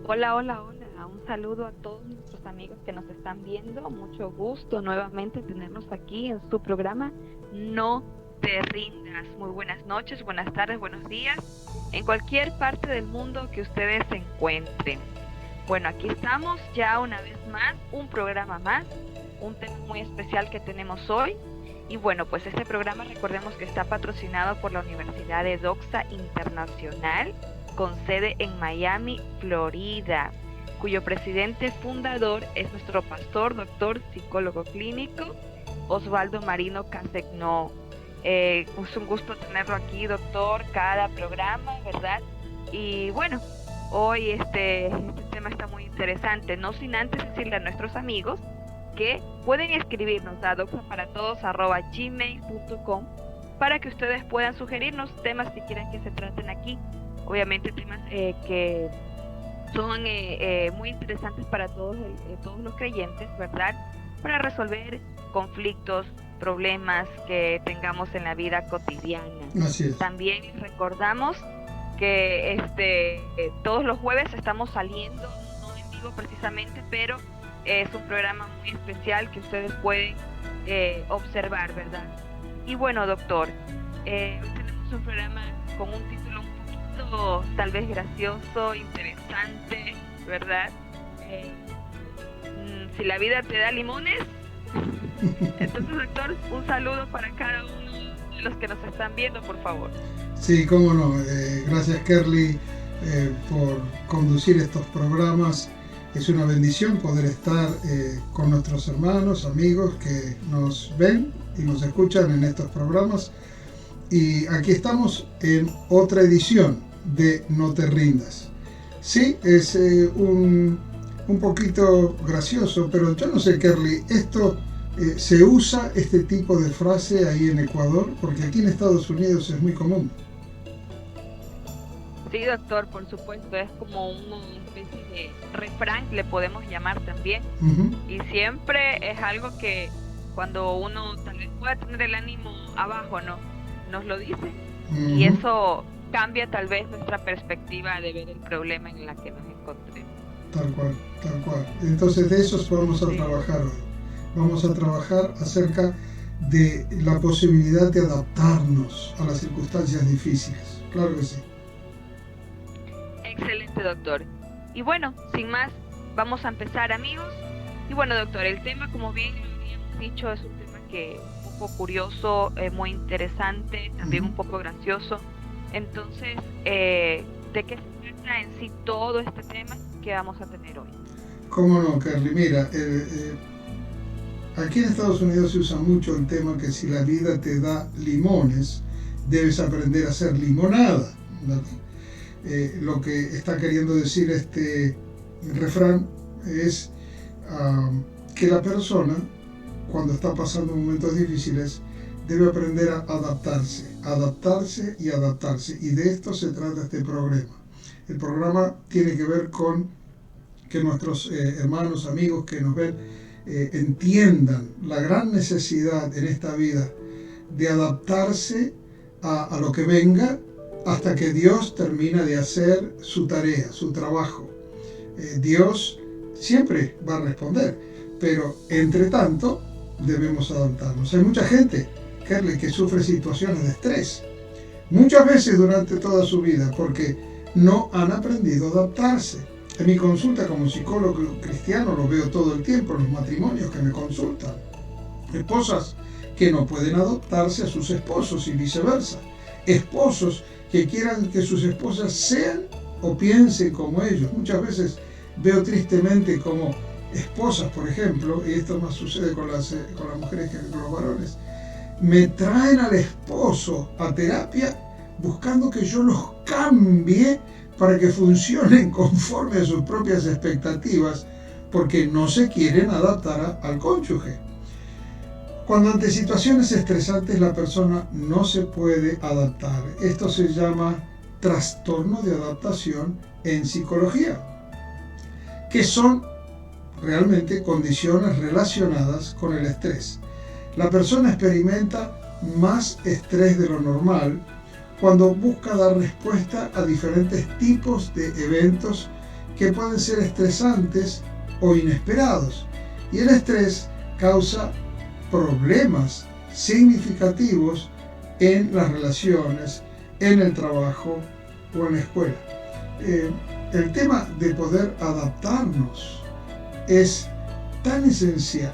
Hola, hola, hola. Un saludo a todos nuestros amigos que nos están viendo. Mucho gusto nuevamente tenernos aquí en su programa No te rindas. Muy buenas noches, buenas tardes, buenos días, en cualquier parte del mundo que ustedes se encuentren. Bueno, aquí estamos ya una vez más, un programa más, un tema muy especial que tenemos hoy. Y bueno, pues este programa recordemos que está patrocinado por la Universidad de Doxa Internacional, con sede en Miami, Florida, cuyo presidente fundador es nuestro pastor, doctor, psicólogo clínico, Osvaldo Marino Casegno. Es un gusto tenerlo aquí, doctor, cada programa, ¿verdad? Y bueno, hoy este tema está muy interesante, no sin antes decirle a nuestros amigos que pueden escribirnos a doxaparatodos@gmail.com para que ustedes puedan sugerirnos temas que quieran que se traten aquí. Obviamente temas que son muy interesantes para todos los creyentes, ¿verdad? Para resolver conflictos, problemas que tengamos en la vida cotidiana. Así es. También les recordamos que todos los jueves estamos saliendo, no en vivo precisamente, pero es un programa muy especial que ustedes pueden observar, ¿verdad? Y bueno, doctor, hoy tenemos un programa con un título un poquito tal vez gracioso, interesante, ¿verdad? Eh, si la vida te da limones. Entonces, doctor, un saludo para cada uno de los que nos están viendo, por favor. Sí, cómo no. Gracias, Kerly, por conducir estos programas. Es una bendición poder estar con nuestros hermanos, amigos que nos ven y nos escuchan en estos programas. Y aquí estamos en otra edición de No te rindas. Sí, es un poquito gracioso, pero yo no sé, Kerly, esto se usa este tipo de frase ahí en Ecuador, porque aquí en Estados Unidos es muy común. Sí, doctor, por supuesto, es como una especie de refrán, le podemos llamar también. Uh-huh. Y siempre es algo que cuando uno tal vez pueda tener el ánimo abajo, ¿no? Nos lo dice. Y Uh-huh. eso cambia tal vez nuestra perspectiva de ver el problema en la que nos encontremos. Tal cual, tal cual. Entonces de eso vamos a Sí, trabajar hoy. Vamos a trabajar acerca de la posibilidad de adaptarnos a las circunstancias difíciles. Claro que sí. excelente, doctor. Y bueno, sin más, vamos a empezar, amigos. Y bueno, doctor, el tema, como bien lo habíamos dicho, es un tema que un poco curioso, muy interesante, también Uh-huh. un poco gracioso. Entonces, ¿de qué se trata en sí todo este tema que vamos a tener hoy? ¿Cómo no, Carly? Mira, aquí en Estados Unidos se usa mucho el tema que si la vida te da limones, debes aprender a hacer limonada. Lo que está queriendo decir este refrán es que la persona, cuando está pasando momentos difíciles, debe aprender a adaptarse y adaptarse. Y de esto se trata este programa. El programa tiene que ver con que nuestros hermanos, amigos que nos ven, entiendan la gran necesidad en esta vida de adaptarse a lo que venga hasta que Dios termina de hacer su tarea, su trabajo. Dios siempre va a responder, pero entre tanto debemos adaptarnos. Hay mucha gente, Kerly, que sufre situaciones de estrés, muchas veces durante toda su vida, porque no han aprendido a adaptarse. En mi consulta como psicólogo cristiano lo veo todo el tiempo en los matrimonios que me consultan. Esposas que no pueden adaptarse a sus esposos y viceversa. Esposos que quieran que sus esposas sean o piensen como ellos. Muchas veces veo tristemente como esposas, por ejemplo, y esto más sucede con las mujeres que con los varones, me traen al esposo a terapia buscando que yo los cambie para que funcionen conforme a sus propias expectativas, porque no se quieren adaptar al cónyuge. Cuando ante situaciones estresantes la persona no se puede adaptar, esto se llama trastorno de adaptación en psicología, que son realmente condiciones relacionadas con el estrés. La persona experimenta más estrés de lo normal cuando busca dar respuesta a diferentes tipos de eventos que pueden ser estresantes o inesperados. Y el estrés causa problemas significativos en las relaciones, en el trabajo o en la escuela. El tema de poder adaptarnos es tan esencial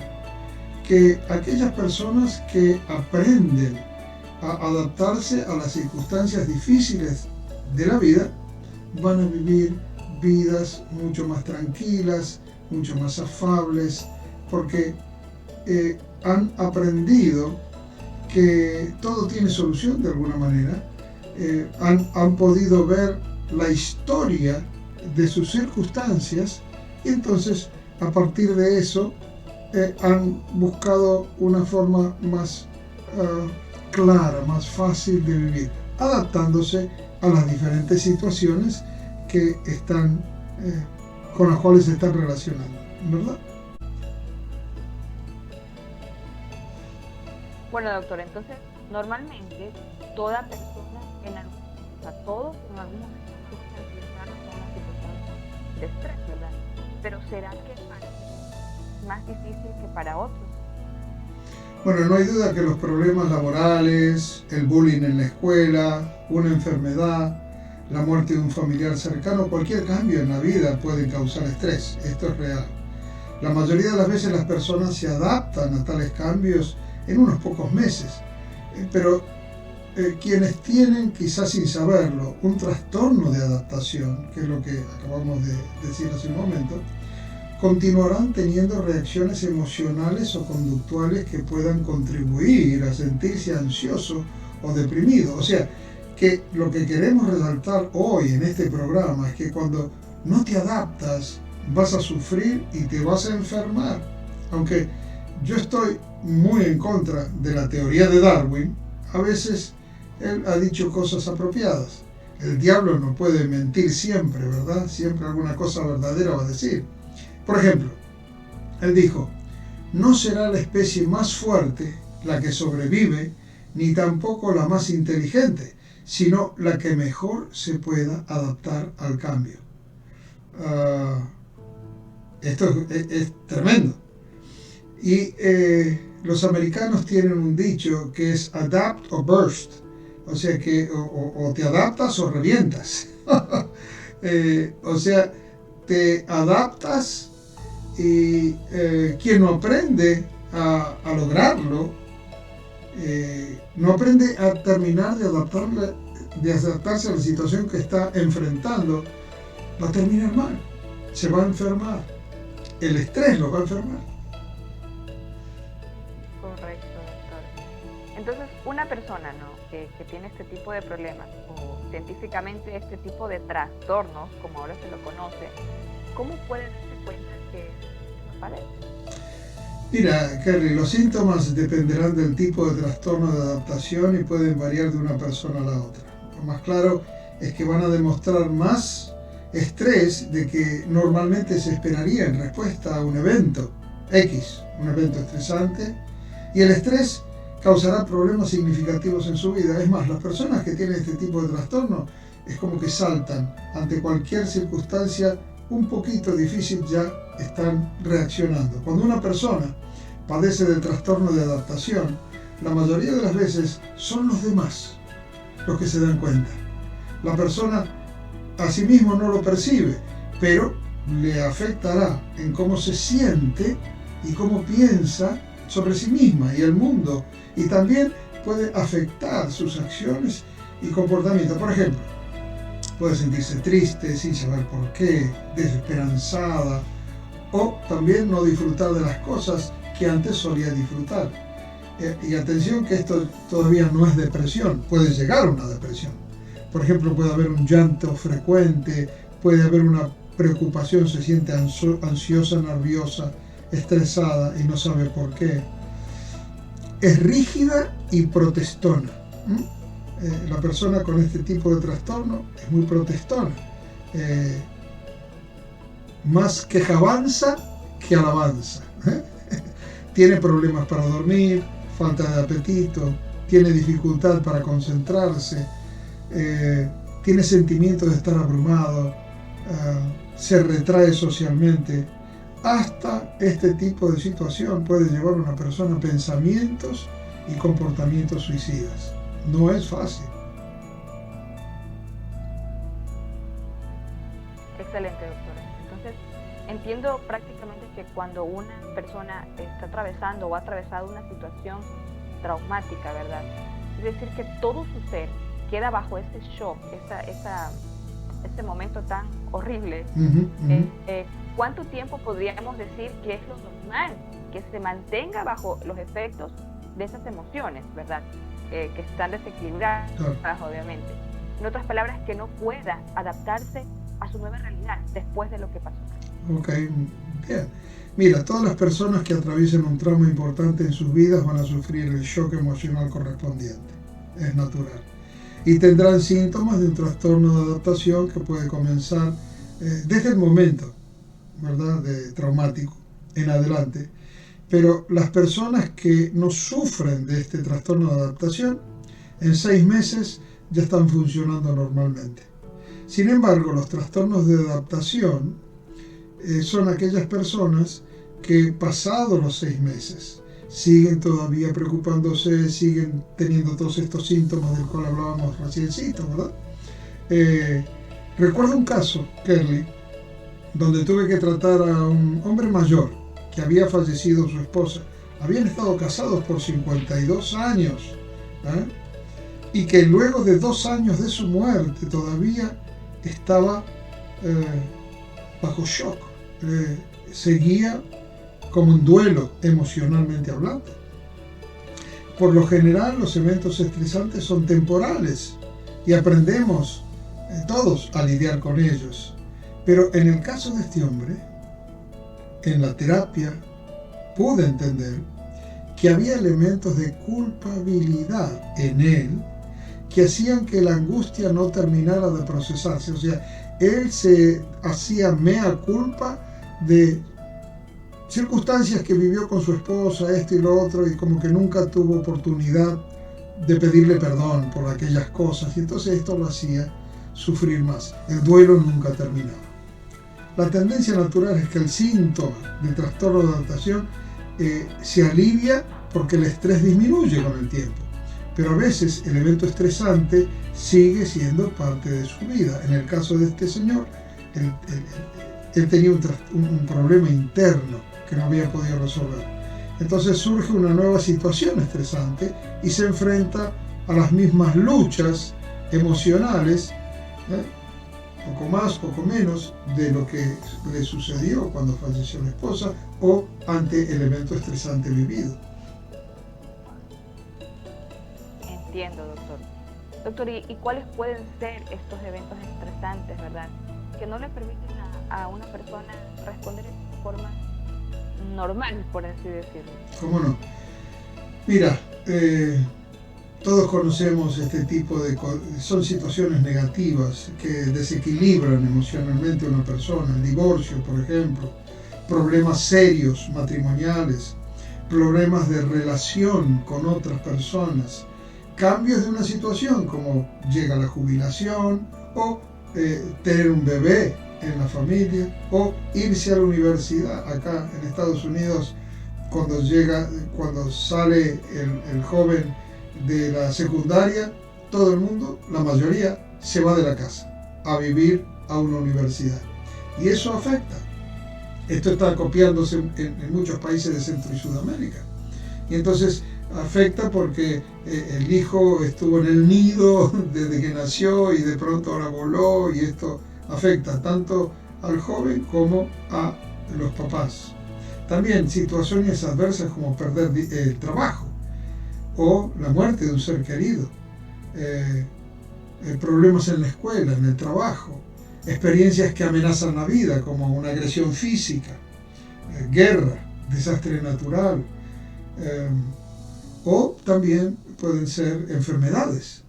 que aquellas personas que aprenden a adaptarse a las circunstancias difíciles de la vida van a vivir vidas mucho más tranquilas, mucho más afables, porque han aprendido que todo tiene solución de alguna manera, han podido ver la historia de sus circunstancias y entonces a partir de eso han buscado una forma más clara, más fácil de vivir, adaptándose a las diferentes situaciones que están, con las cuales se están relacionando, ¿verdad? Bueno, doctor, entonces normalmente toda persona todos en algún momento vamos a enfrentarnos a una situación de estrés, ¿verdad? Pero ¿será que para es más difícil que para otros? Bueno, no hay duda que los problemas laborales, el bullying en la escuela, una enfermedad, la muerte de un familiar cercano, cualquier cambio en la vida puede causar estrés. Esto es real. La mayoría de las veces las personas se adaptan a tales cambios en unos pocos meses, pero quienes tienen, quizás sin saberlo, un trastorno de adaptación, que es lo que acabamos de decir hace un momento, continuarán teniendo reacciones emocionales o conductuales que puedan contribuir a sentirse ansioso o deprimido. O sea, que lo que queremos resaltar hoy en este programa es que cuando no te adaptas vas a sufrir y te vas a enfermar. Aunque yo estoy muy en contra de la teoría de Darwin, a veces él ha dicho cosas apropiadas. El diablo no puede mentir siempre, ¿verdad? Siempre alguna cosa verdadera va a decir. Por ejemplo, él dijo: no será la especie más fuerte la que sobrevive, ni tampoco la más inteligente, sino la que mejor se pueda adaptar al cambio. Esto es tremendo. Y los americanos tienen un dicho que es adapt or burst, o sea que o te adaptas o revientas. O sea, te adaptas y quien no aprende a lograrlo, no aprende a terminar de adaptarse a la situación que está enfrentando, va a terminar mal, se va a enfermar, el estrés lo va a enfermar. Correcto, doctor. Entonces, una persona, ¿no?, que tiene este tipo de problemas, o científicamente este tipo de trastornos, como ahora se lo conoce, ¿cómo puede darse cuenta que no padece? Mira, Kerry, los síntomas dependerán del tipo de trastorno de adaptación y pueden variar de una persona a la otra. Lo más claro es que van a demostrar más estrés de que normalmente se esperaría en respuesta a un evento X, un evento estresante, y el estrés causará problemas significativos en su vida. Es más, las personas que tienen este tipo de trastorno es como que saltan ante cualquier circunstancia un poquito difícil, ya están reaccionando. Cuando una persona padece del trastorno de adaptación, la mayoría de las veces son los demás los que se dan cuenta. La persona a sí mismo no lo percibe, pero le afectará en cómo se siente y cómo piensa sobre sí misma y el mundo, y también puede afectar sus acciones y comportamiento. Por ejemplo, puede sentirse triste sin saber por qué, desesperanzada, o también no disfrutar de las cosas que antes solía disfrutar. Y atención que esto todavía no es depresión, puede llegar a una depresión. Por ejemplo, puede haber un llanto frecuente, puede haber una preocupación, se siente ansiosa, nerviosa, estresada y no sabe por qué. Es rígida y protestona. La persona con este tipo de trastorno es muy protestona. Más quejabanza que alabanza. Tiene problemas para dormir, falta de apetito, tiene dificultad para concentrarse, tiene sentimiento de estar abrumado, se retrae socialmente. Hasta este tipo de situación puede llevar a una persona a pensamientos y comportamientos suicidas. No es fácil. Excelente, doctora. Entonces, entiendo prácticamente que cuando una persona está atravesando o ha atravesado una situación traumática, ¿verdad? Es decir, que todo su ser queda bajo ese shock, ese momento tan horrible. ¿Cuánto tiempo podríamos decir que es lo normal que se mantenga bajo los efectos de esas emociones, ¿verdad? Que están desequilibradas, obviamente. En otras palabras, que no pueda adaptarse a su nueva realidad después de lo que pasó. Ok, bien. Mira, todas las personas que atraviesen un trauma importante en sus vidas van a sufrir el shock emocional correspondiente. Es natural. Y tendrán síntomas de un trastorno de adaptación que puede comenzar desde el momento, ¿verdad?, de traumático en adelante. Pero las personas que no sufren de este trastorno de adaptación, en 6 meses ya están funcionando normalmente. Sin embargo, los trastornos de adaptación son aquellas personas que pasados los 6 meses siguen todavía preocupándose, siguen teniendo todos estos síntomas del cual hablábamos reciencito, ¿verdad? Recuerdo un caso, Kerly, donde tuve que tratar a un hombre mayor que había fallecido su esposa. Habían estado casados por 52 años, ¿eh? Y que luego de 2 años de su muerte todavía estaba bajo shock, seguía como un duelo emocionalmente hablando. Por lo general los eventos estresantes son temporales y aprendemos todos a lidiar con ellos. Pero en el caso de este hombre, en la terapia pude entender que había elementos de culpabilidad en él que hacían que la angustia no terminara de procesarse. O sea, él se hacía mea culpa de circunstancias que vivió con su esposa, esto y lo otro, y como que nunca tuvo oportunidad de pedirle perdón por aquellas cosas, y entonces esto lo hacía sufrir más. El duelo nunca terminaba. La tendencia natural es que el síntoma del trastorno de adaptación se alivia porque el estrés disminuye con el tiempo, pero a veces el evento estresante sigue siendo parte de su vida. En el caso de este señor, él tenía un problema interno que no había podido resolver. Entonces surge una nueva situación estresante y se enfrenta a las mismas luchas emocionales, poco más, poco menos, de lo que le sucedió cuando falleció la esposa o ante el evento estresante vivido. Entiendo, doctor. Doctor, ¿y cuáles pueden ser estos eventos estresantes, verdad? Que no le permiten a una persona responder de forma normal, por así decirlo. ¿Cómo no? Mira, todos conocemos este tipo de cosas. Son situaciones negativas que desequilibran emocionalmente a una persona. El divorcio, por ejemplo, problemas serios matrimoniales, problemas de relación con otras personas, cambios de una situación como llega la jubilación o tener un bebé en la familia o irse a la universidad. Acá en Estados Unidos, cuando sale el joven de la secundaria, todo el mundo, la mayoría, se va de la casa a vivir a una universidad. Y eso afecta. Esto está copiándose en muchos países de Centro y Sudamérica. Y entonces afecta porque el hijo estuvo en el nido desde que nació y de pronto ahora voló, y esto afecta tanto al joven como a los papás. También situaciones adversas como perder el trabajo o la muerte de un ser querido, problemas en la escuela, en el trabajo, experiencias que amenazan la vida como una agresión física, guerra, desastre natural, o también pueden ser enfermedades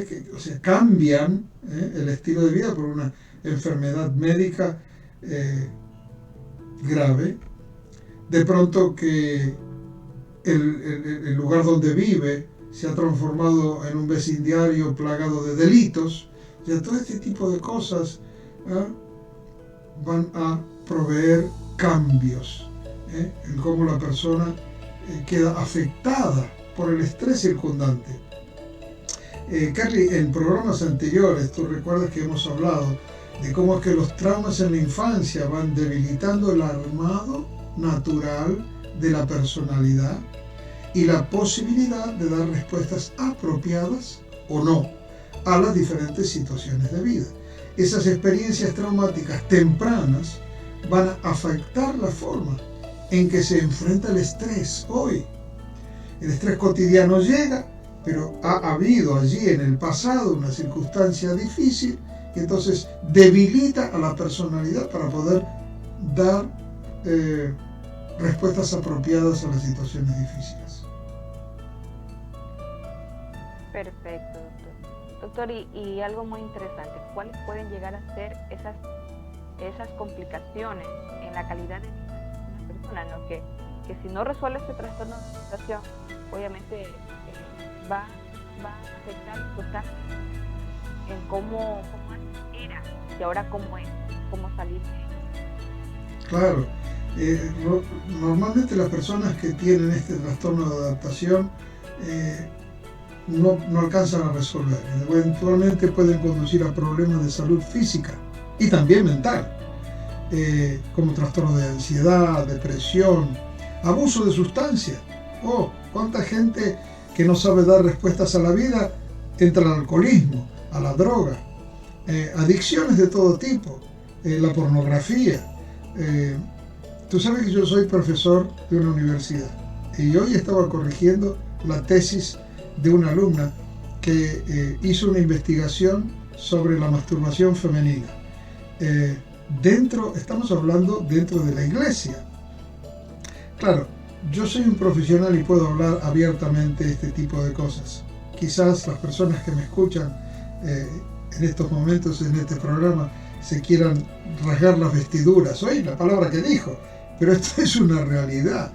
que, o sea, cambian el estilo de vida por una enfermedad médica grave. De pronto que el lugar donde vive se ha transformado en un vecindario plagado de delitos. O sea, todo este tipo de cosas van a proveer cambios en cómo la persona queda afectada por el estrés circundante. Carly, en programas anteriores, tú recuerdas que hemos hablado de cómo es que los traumas en la infancia van debilitando el armado natural de la personalidad y la posibilidad de dar respuestas apropiadas o no a las diferentes situaciones de vida. Esas experiencias traumáticas tempranas van a afectar la forma en que se enfrenta el estrés hoy. El estrés cotidiano llega, pero ha habido allí en el pasado una circunstancia difícil y entonces debilita a la personalidad para poder dar respuestas apropiadas a las situaciones difíciles. Perfecto, doctor. Doctor, y algo muy interesante, ¿cuáles pueden llegar a ser esas complicaciones en la calidad de vida de una persona, ¿no? Que si no resuelve este trastorno de alimentación, obviamente va a afectar totalmente en cómo era y ahora cómo es, cómo salir de ello. Claro, normalmente las personas que tienen este trastorno de adaptación no alcanzan a resolver. Eventualmente pueden conducir a problemas de salud física y también mental, como trastorno de ansiedad, depresión, abuso de sustancias. Cuánta gente que no sabe dar respuestas a la vida entra al alcoholismo, a la droga, adicciones de todo tipo, la pornografía. Tú sabes que yo soy profesor de una universidad y hoy estaba corrigiendo la tesis de una alumna que hizo una investigación sobre la masturbación femenina. Estamos hablando dentro de la iglesia. Claro, yo soy un profesional y puedo hablar abiertamente de este tipo de cosas. Quizás las personas que me escuchan en estos momentos, en este programa, se quieran rasgar las vestiduras. Oye, la palabra que dijo. Pero esto es una realidad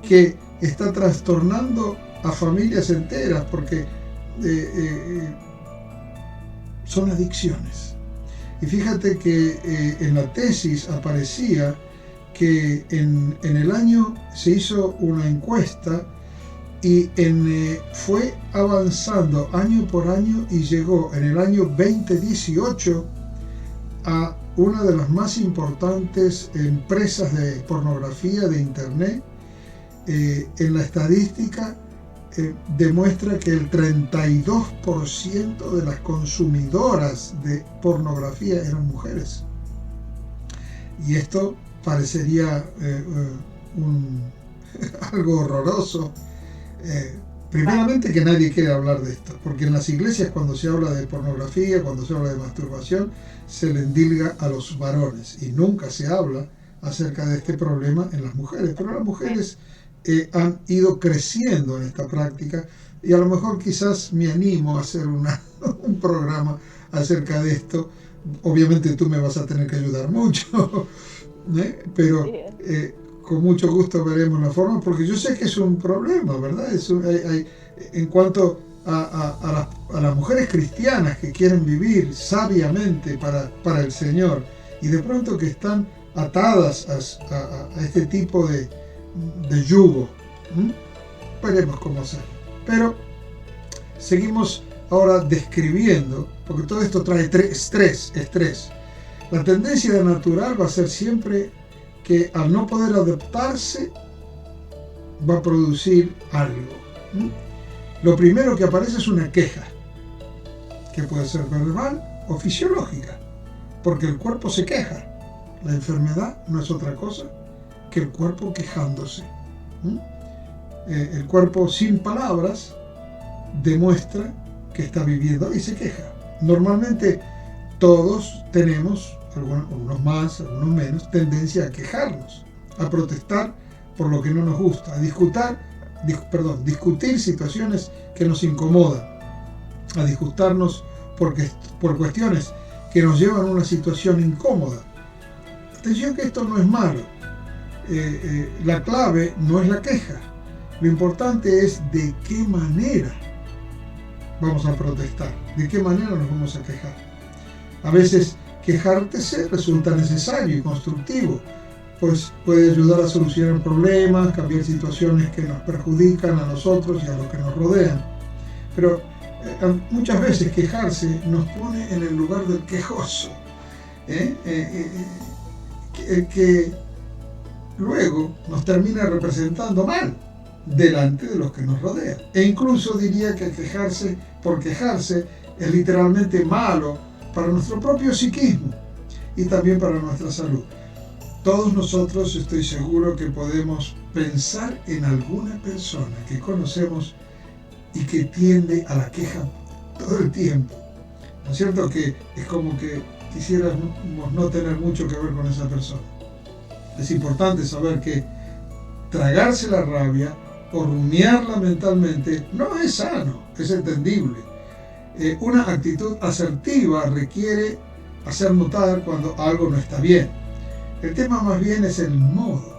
que está trastornando a familias enteras porque son adicciones. Y fíjate que en la tesis aparecía que en el año se hizo una encuesta y fue avanzando año por año y llegó en el año 2018 a una de las más importantes empresas de pornografía de internet. En la estadística demuestra que el 32% de las consumidoras de pornografía eran mujeres. Y esto parecería algo horroroso. Primeramente que nadie quiere hablar de esto, porque en las iglesias cuando se habla de pornografía, cuando se habla de masturbación, se le endilga a los varones y nunca se habla acerca de este problema en las mujeres. Pero las mujeres han ido creciendo en esta práctica y a lo mejor quizás me animo a hacer un programa acerca de esto. Obviamente tú me vas a tener que ayudar mucho, pero con mucho gusto veremos la forma, porque yo sé que es un problema, ¿verdad? En cuanto a las mujeres cristianas que quieren vivir sabiamente para el Señor y de pronto que están atadas a este tipo de yugo. Veremos cómo hacer. Pero seguimos ahora describiendo, porque todo esto trae estrés. La tendencia natural va a ser siempre que al no poder adaptarse va a producir algo. Lo primero que aparece es una queja, que puede ser verbal o fisiológica, porque el cuerpo se queja. La enfermedad no es otra cosa que el cuerpo quejándose. El cuerpo sin palabras demuestra que está viviendo y se queja. Normalmente todos tenemos, algunos más, algunos menos, tendencia a quejarnos, a protestar por lo que no nos gusta, a discutir situaciones que nos incomodan, a disgustarnos por cuestiones que nos llevan a una situación incómoda. Atención que esto no es malo. La clave no es la queja. Lo importante es de qué manera vamos a protestar, de qué manera nos vamos a quejar. A veces quejarse resulta necesario y constructivo, pues puede ayudar a solucionar problemas, cambiar situaciones que nos perjudican a nosotros y a los que nos rodean. Pero muchas veces quejarse nos pone en el lugar del quejoso, que luego nos termina representando mal delante de los que nos rodean. E incluso diría que quejarse por quejarse es literalmente malo para nuestro propio psiquismo y también para nuestra salud. Todos nosotros, estoy seguro, que podemos pensar en alguna persona que conocemos y que tiende a la queja todo el tiempo. ¿No es cierto? Que es como que quisiéramos no tener mucho que ver con esa persona. Es importante saber que tragarse la rabia o rumiarla mentalmente no es sano, es entendible. Una actitud asertiva requiere hacer notar cuando algo no está bien. El tema más bien es el modo,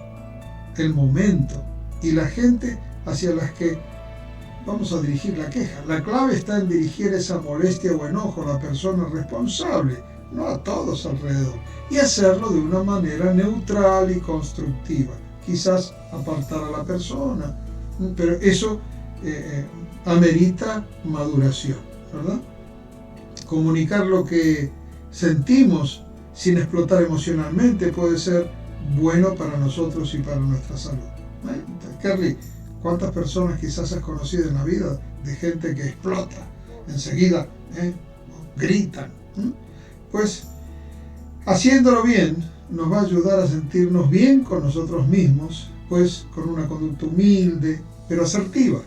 el momento y la gente hacia las que vamos a dirigir la queja. La clave está en dirigir esa molestia o enojo a la persona responsable, no a todos alrededor, y hacerlo de una manera neutral y constructiva. Quizás apartar a la persona, pero eso amerita maduración, ¿verdad? Comunicar lo que sentimos sin explotar emocionalmente puede ser bueno para nosotros y para nuestra salud. Carly, ¿cuántas personas quizás has conocido en la vida de gente que explota enseguida, gritan? Pues haciéndolo bien nos va a ayudar a sentirnos bien con nosotros mismos, pues con una conducta humilde pero asertiva.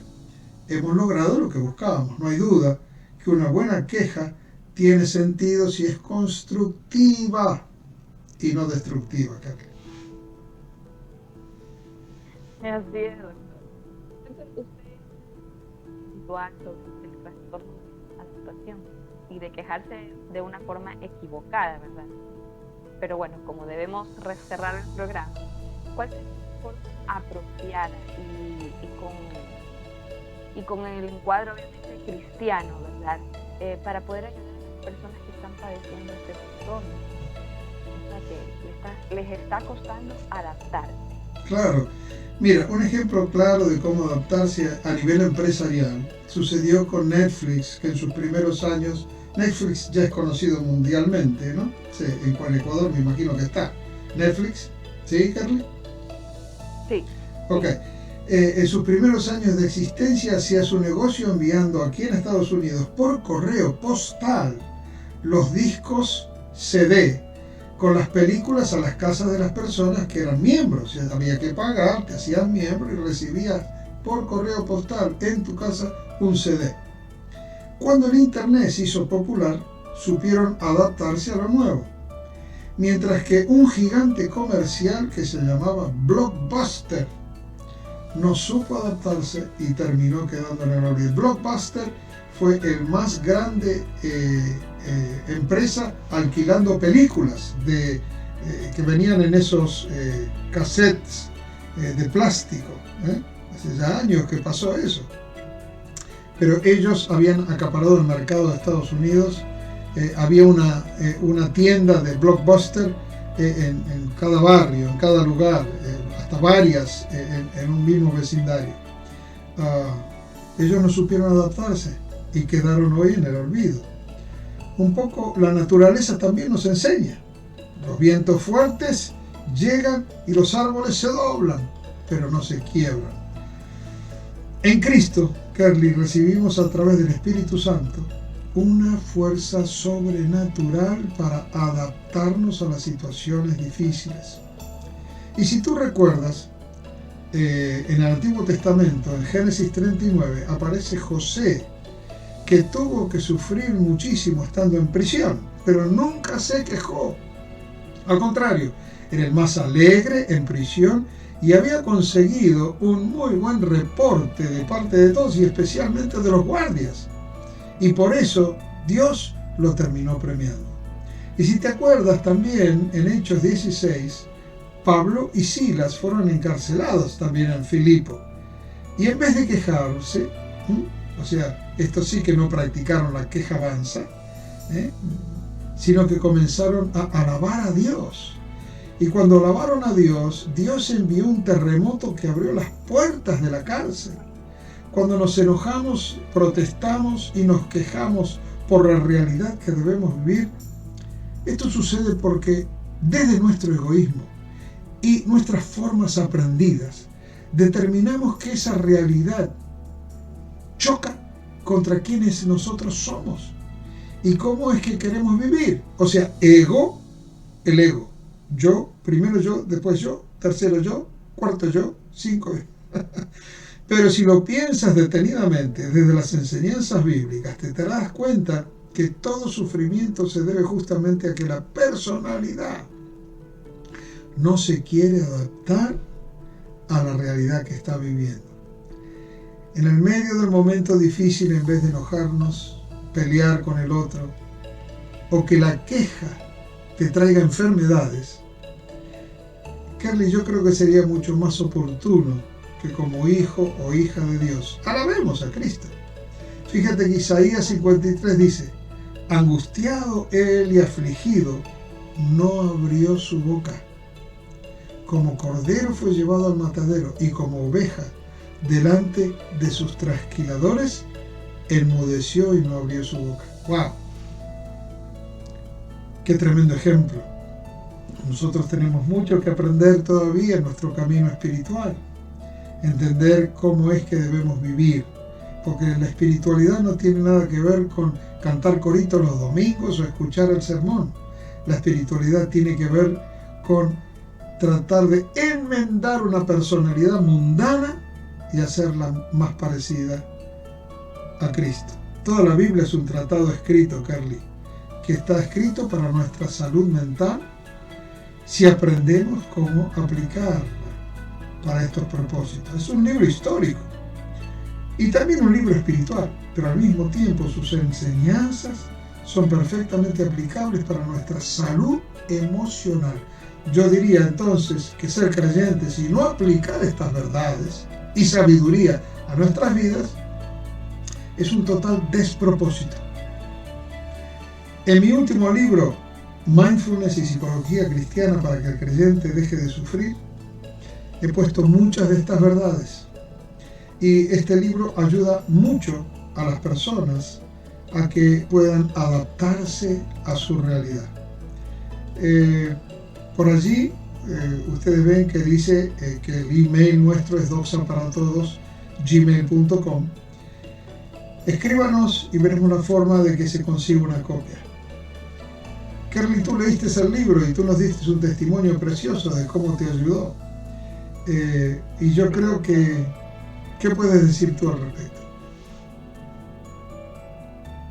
Hemos logrado lo que buscábamos. No hay duda que una buena queja tiene sentido si es constructiva y no destructiva, Carly. Así es, doctor. Entonces, usted habitual sobre el trastorno de adaptación y de quejarse de una forma equivocada, ¿verdad? Pero bueno, como debemos cerrar el programa, ¿cuál es la forma apropiada y con el encuadro obviamente cristiano, ¿verdad? Para poder ayudar a las personas que están padeciendo este trastorno, o sea, que les está costando adaptarse. Claro. Mira, un ejemplo claro de cómo adaptarse a nivel empresarial sucedió con Netflix, que en sus primeros años, Netflix ya es conocido mundialmente, ¿no? Sí, en Ecuador me imagino que está. Netflix, ¿sí, Carly? Sí. Ok. En sus primeros años de existencia hacía su negocio enviando aquí en Estados Unidos por correo postal los discos CD con las películas a las casas de las personas que eran miembros. Había que pagar, te hacías miembro y recibías por correo postal en tu casa un CD. Cuando el internet se hizo popular, supieron adaptarse a lo nuevo. Mientras que un gigante comercial que se llamaba Blockbuster no supo adaptarse y terminó quedando en el olvido. Blockbuster fue el más grande empresa alquilando películas que venían en esos cassettes de plástico. Hace ya años que pasó eso. Pero ellos habían acaparado el mercado de Estados Unidos. Había una tienda de Blockbuster en cada barrio, en cada lugar, hasta varias en un mismo vecindario. Ellos no supieron adaptarse y quedaron hoy en el olvido. Un poco la naturaleza también nos enseña. Los vientos fuertes llegan y los árboles se doblan, pero no se quiebran. En Cristo, Carly, recibimos a través del Espíritu Santo una fuerza sobrenatural para adaptarnos a las situaciones difíciles. Y si tú recuerdas, en el Antiguo Testamento, en Génesis 39, aparece José, que tuvo que sufrir muchísimo estando en prisión, pero nunca se quejó. Al contrario, era el más alegre en prisión y había conseguido un muy buen reporte de parte de todos y especialmente de los guardias. Y por eso Dios lo terminó premiando. Y si te acuerdas también, en Hechos 16, Pablo y Silas fueron encarcelados también en Filipo. Y en vez de quejarse, o sea, estos sí que no practicaron la quejabanza, sino que comenzaron a alabar a Dios. Y cuando alabaron a Dios, Dios envió un terremoto que abrió las puertas de la cárcel. Cuando nos enojamos, protestamos y nos quejamos por la realidad que debemos vivir, esto sucede porque desde nuestro egoísmo y nuestras formas aprendidas, determinamos que esa realidad choca contra quienes nosotros somos y cómo es que queremos vivir. O sea, el ego. Yo, primero yo, después yo, tercero yo, cuarto yo, cinco yo. Pero si lo piensas detenidamente desde las enseñanzas bíblicas, te darás cuenta que todo sufrimiento se debe justamente a que la personalidad no se quiere adaptar a la realidad que está viviendo. En el medio del momento difícil, en vez de enojarnos, pelear con el otro, o que la queja te traiga enfermedades, Carly, yo creo que sería mucho más oportuno que como hijo o hija de Dios alabemos a Cristo. Fíjate que Isaías 53 dice: angustiado él y afligido, no abrió su boca. Como cordero fue llevado al matadero, y como oveja delante de sus trasquiladores, enmudeció y no abrió su boca. ¡Wow! ¡Qué tremendo ejemplo! Nosotros tenemos mucho que aprender todavía en nuestro camino espiritual. Entender cómo es que debemos vivir. Porque la espiritualidad no tiene nada que ver con cantar coritos los domingos o escuchar el sermón. La espiritualidad tiene que ver con tratar de enmendar una personalidad mundana y hacerla más parecida a Cristo. Toda la Biblia es un tratado escrito, Carly, que está escrito para nuestra salud mental si aprendemos cómo aplicarla para estos propósitos. Es un libro histórico y también un libro espiritual, pero al mismo tiempo sus enseñanzas son perfectamente aplicables para nuestra salud emocional. Yo diría entonces que ser creyentes y no aplicar estas verdades y sabiduría a nuestras vidas es un total despropósito. En mi último libro, Mindfulness y Psicología Cristiana para que el creyente deje de sufrir, he puesto muchas de estas verdades. Y este libro ayuda mucho a las personas a que puedan adaptarse a su realidad. Por allí, ustedes ven que dice que el email nuestro es doxaparatodos@gmail.com. Escríbanos y veremos una forma de que se consiga una copia. Carly, tú leíste el libro y tú nos diste un testimonio precioso de cómo te ayudó. Y yo creo que, ¿qué puedes decir tú al respecto?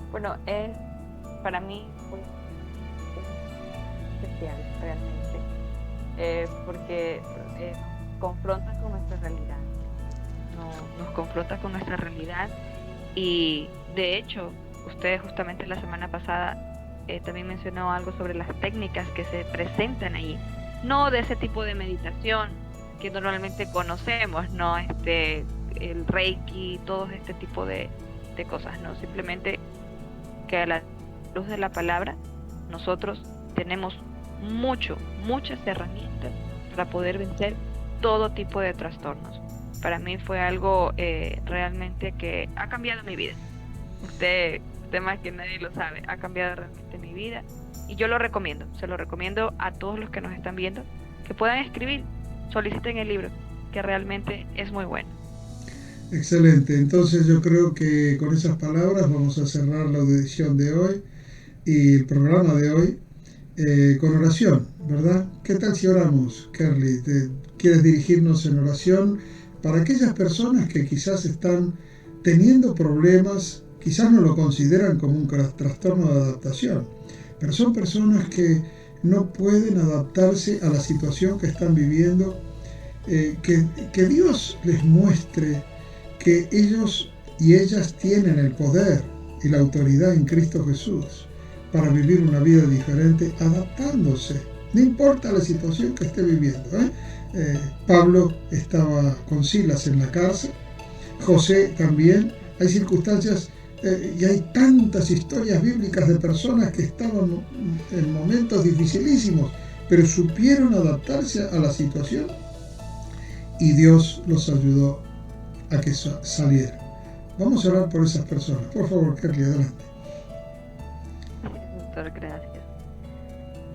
Bueno, para mí fue especial realmente, porque confronta con nuestra realidad, nos confronta con nuestra realidad. Y de hecho, usted justamente la semana pasada también mencionó algo sobre las técnicas que se presentan ahí, no de ese tipo de meditación que normalmente conocemos, no el Reiki, todo este tipo de cosas, no, simplemente que a la luz de la palabra nosotros tenemos muchas herramientas para poder vencer todo tipo de trastornos. Para mí fue algo realmente que ha cambiado mi vida. Usted más que nadie lo sabe, ha cambiado realmente mi vida y yo lo recomiendo, se lo recomiendo a todos los que nos están viendo, que puedan escribir, soliciten el libro, que realmente es muy bueno. Excelente, entonces yo creo que con esas palabras vamos a cerrar la audición de hoy y el programa de hoy con oración, ¿verdad? ¿Qué tal si oramos, Carly? ¿Quieres dirigirnos en oración para aquellas personas que quizás están teniendo problemas? Quizás no lo consideran como un trastorno de adaptación, pero son personas que no pueden adaptarse a la situación que están viviendo, que Dios les muestre que ellos y ellas tienen el poder y la autoridad en Cristo Jesús para vivir una vida diferente, adaptándose, no importa la situación que esté viviendo. Pablo estaba con Silas en la cárcel, José también. Hay circunstancias Y hay tantas historias bíblicas de personas que estaban en momentos dificilísimos, pero supieron adaptarse a la situación y Dios los ayudó a que salieran. Vamos a orar por esas personas. Por favor, Kerly, adelante. Doctor, gracias.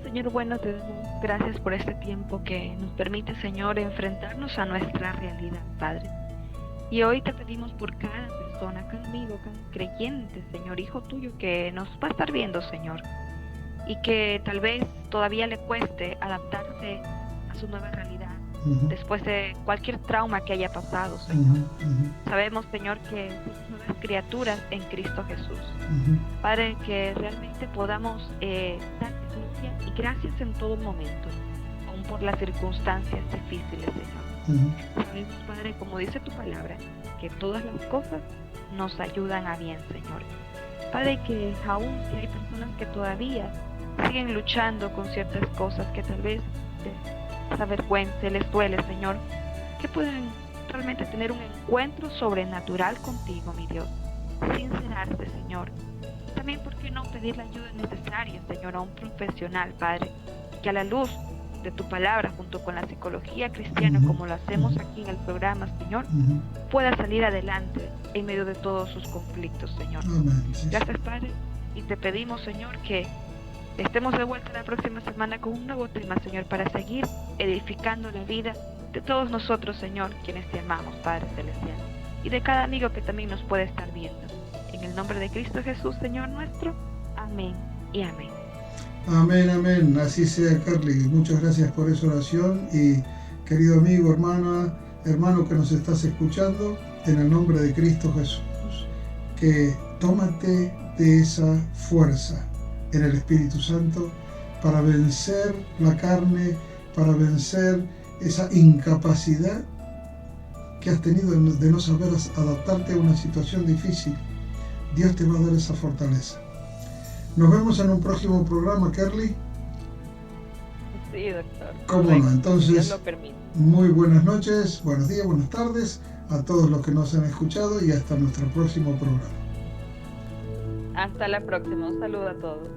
Señor bueno, te damos gracias por este tiempo que nos permite, Señor, enfrentarnos a nuestra realidad, Padre. Y hoy te pedimos por cada persona, cada amigo, cada creyente, Señor, hijo tuyo, que nos va a estar viendo, Señor, y que tal vez todavía le cueste adaptarse a su nueva realidad, después de cualquier trauma que haya pasado, Señor. Sabemos, Señor, que somos nuevas criaturas en Cristo Jesús. Padre, que realmente podamos dar gloria y gracias en todo momento, aun por las circunstancias difíciles, Señor. Sabemos, Padre, como dice tu palabra, que todas las cosas nos ayudan a bien, Señor. Padre, que aún si hay personas que todavía siguen luchando con ciertas cosas que tal vez les avergüence, les duele, Señor, que puedan realmente tener un encuentro sobrenatural contigo, mi Dios, sincerarse, Señor. También, ¿por qué no pedir la ayuda necesaria, Señor, a un profesional, Padre, que a la luz de tu palabra, junto con la psicología cristiana, como lo hacemos aquí en el programa, Señor, pueda salir adelante en medio de todos sus conflictos, Señor? Gracias, Padre, y te pedimos, Señor, que estemos de vuelta la próxima semana con un nuevo tema, Señor, para seguir edificando la vida de todos nosotros, Señor, quienes te amamos, Padre Celestial, y de cada amigo que también nos puede estar viendo. En el nombre de Cristo Jesús, Señor nuestro. Amén y amén. Amén, amén. Así sea, Kerly. Muchas gracias por esa oración. Y querido amigo, hermano que nos estás escuchando, en el nombre de Cristo Jesús, que tómate de esa fuerza en el Espíritu Santo para vencer la carne, para vencer esa incapacidad que has tenido de no saber adaptarte a una situación difícil. Dios te va a dar esa fortaleza. Nos vemos en un próximo programa, Kerly. Sí, doctor. ¿Cómo no? Entonces, Dios lo permite. Muy buenas noches, buenos días, buenas tardes a todos los que nos han escuchado y hasta nuestro próximo programa. Hasta la próxima. Un saludo a todos.